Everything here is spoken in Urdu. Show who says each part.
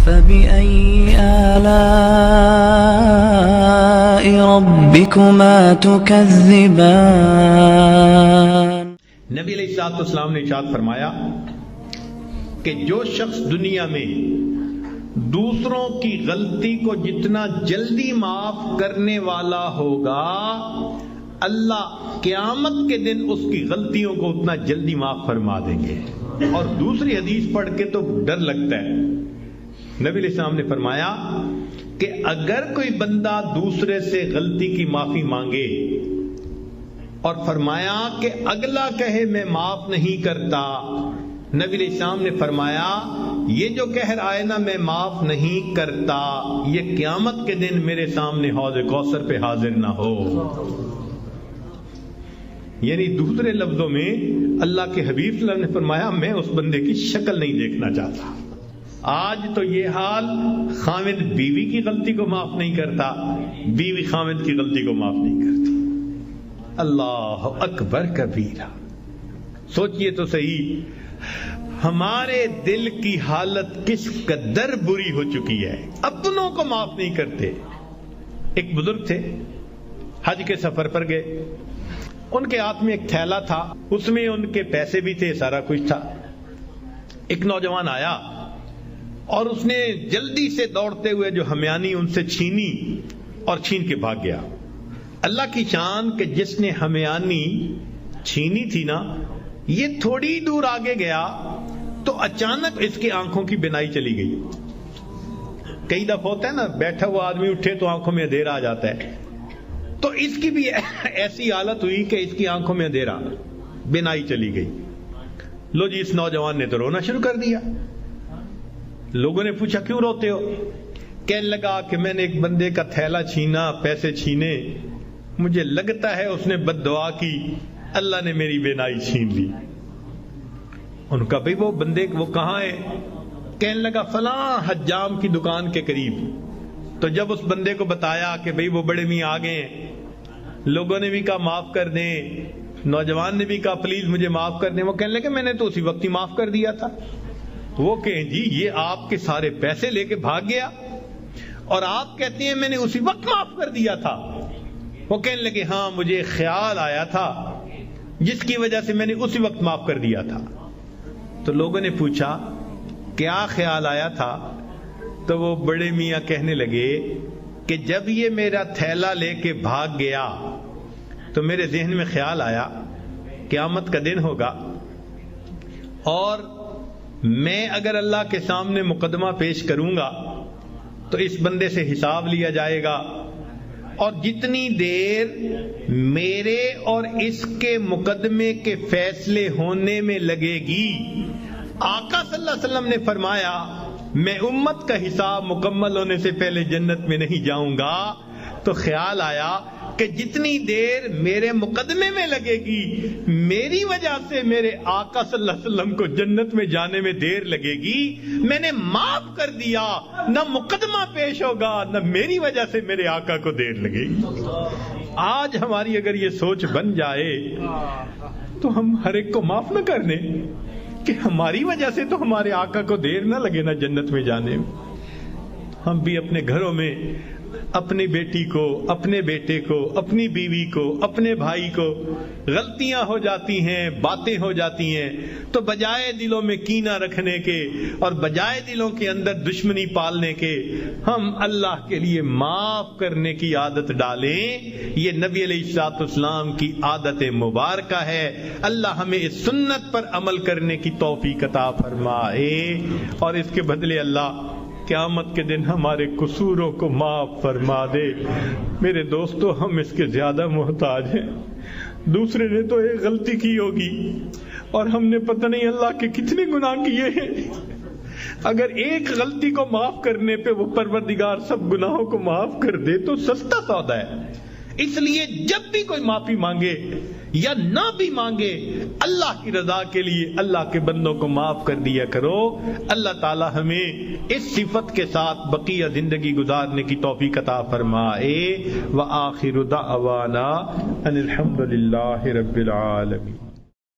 Speaker 1: فبأي آلاء ربكما تكذبان۔
Speaker 2: نبی علیہ السلام نے ارشاد فرمایا کہ جو شخص دنیا میں دوسروں کی غلطی کو جتنا جلدی معاف کرنے والا ہوگا، اللہ قیامت کے دن اس کی غلطیوں کو اتنا جلدی معاف فرما دیں گے۔ اور دوسری حدیث پڑھ کے تو ڈر لگتا ہے۔ نبی علیہ السلام نے فرمایا کہ اگر کوئی بندہ دوسرے سے غلطی کی معافی مانگے اور فرمایا کہ اگلا کہے میں معاف نہیں کرتا، نبی علیہ السلام نے فرمایا یہ جو کہہ رہا ہے نا میں معاف نہیں کرتا، یہ قیامت کے دن میرے سامنے حوض کوثر پہ حاضر نہ ہو۔ یعنی دوسرے لفظوں میں اللہ کے حبیب صلی اللہ علیہ وسلم نے فرمایا میں اس بندے کی شکل نہیں دیکھنا چاہتا۔ آج تو یہ حال، خاوند بیوی کی غلطی کو معاف نہیں کرتا، بیوی خاوند کی غلطی کو معاف نہیں کرتی۔ اللہ اکبر کبیرہ۔ سوچئے تو صحیح ہمارے دل کی حالت کس قدر بری ہو چکی ہے، اپنوں کو معاف نہیں کرتے۔ ایک بزرگ تھے، حج کے سفر پر گئے، ان کے ہاتھ میں ایک تھیلا تھا، اس میں ان کے پیسے بھی تھے، سارا کچھ تھا۔ ایک نوجوان آیا اور اس نے جلدی سے دوڑتے ہوئے جو ہمیانی ان سے چھینی اور چھین کے بھاگ گیا۔ اللہ کی شان کہ جس نے ہمیانی چھینی تھی نا، یہ تھوڑی دور آگے گیا تو اچانک اس کی آنکھوں کی بینائی چلی گئی۔ کئی دفعہ ہوتا ہے نا بیٹھا ہوا آدمی اٹھے تو آنکھوں میں اندھیرا آ جاتا ہے، تو اس کی بھی ایسی حالت ہوئی کہ اس کی آنکھوں میں اندھیرا، بینائی چلی گئی۔ لو جی، اس نوجوان نے تو رونا شروع کر دیا۔ لوگوں نے پوچھا کیوں روتے ہو؟ کہنے لگا کہ میں نے ایک بندے کا تھیلا چھینا، پیسے چھینے، مجھے لگتا ہے اس نے بد دعا کی، اللہ نے میری بینائی چھین لی۔ ان کا بھئی وہ بندے وہ کہاں ہے؟ کہنے لگا فلاں حجام کی دکان کے قریب۔ تو جب اس بندے کو بتایا کہ بھئی وہ بڑے میاں آگے ہیں، لوگوں نے بھی کہا معاف کر دیں، نوجوان نے بھی کہا پلیز مجھے معاف کر دیں، وہ کہنے لگے میں نے تو اسی وقت ہی معاف کر دیا تھا۔ وہ کہیں جی یہ آپ کے سارے پیسے لے کے بھاگ گیا اور آپ کہتے ہیں میں نے اسی وقت معاف کر دیا تھا۔ وہ کہنے لگے ہاں مجھے خیال آیا تھا جس کی وجہ سے میں نے اسی وقت معاف کر دیا تھا۔ تو لوگوں نے پوچھا کیا خیال آیا تھا؟ تو وہ بڑے میاں کہنے لگے کہ جب یہ میرا تھیلا لے کے بھاگ گیا تو میرے ذہن میں خیال آیا قیامت کا دن ہوگا اور میں اگر اللہ کے سامنے مقدمہ پیش کروں گا تو اس بندے سے حساب لیا جائے گا، اور جتنی دیر میرے اور اس کے مقدمے کے فیصلے ہونے میں لگے گی، آقا صلی اللہ علیہ وسلم نے فرمایا میں امت کا حساب مکمل ہونے سے پہلے جنت میں نہیں جاؤں گا۔ تو خیال آیا کہ جتنی دیر میرے مقدمے میں لگے گی، میری وجہ سے میرے آقا صلی اللہ علیہ وسلم کو جنت میں جانے میں دیر لگے گی، میں نے معاف کر دیا، نہ مقدمہ پیش ہوگا نہ میری وجہ سے میرے آقا کو دیر لگے گی۔ آج ہماری اگر یہ سوچ بن جائے تو ہم ہر ایک کو معاف نہ کر دیں کہ ہماری وجہ سے تو ہمارے آقا کو دیر نہ لگے نا جنت میں جانے میں۔ ہم بھی اپنے گھروں میں اپنی بیٹی کو، اپنے بیٹے کو، اپنی بیوی کو، اپنے بھائی کو غلطیاں ہو جاتی ہیں، باتیں ہو جاتی ہیں، تو بجائے دلوں میں کینہ رکھنے کے اور بجائے دلوں کے اندر دشمنی پالنے کے، ہم اللہ کے لیے معاف کرنے کی عادت ڈالیں۔ یہ نبی علیہ الصلوۃ والسلام کی عادت مبارکہ ہے۔ اللہ ہمیں اس سنت پر عمل کرنے کی توفیق عطا فرمائے، اور اس کے بدلے اللہ قیامت کے دن ہمارے قصوروں کو معاف فرما دے۔ میرے دوستو، ہم اس کے زیادہ محتاج ہیں۔ دوسرے نے تو ایک غلطی کی ہوگی اور ہم نے پتہ نہیں اللہ کے کتنے گناہ کیے ہیں۔ اگر ایک غلطی کو معاف کرنے پہ وہ پروردگار سب گناہوں کو معاف کر دے تو سستا سودا ہے۔ اس لیے جب بھی کوئی معافی مانگے یا نہ بھی مانگے، اللہ کی رضا کے لیے اللہ کے بندوں کو معاف کر دیا کرو۔ اللہ تعالی ہمیں اس صفت کے ساتھ بقیہ زندگی گزارنے کی توفیق عطا فرمائے۔ وآخر دعوانا ان الحمد للہ رب العالمین۔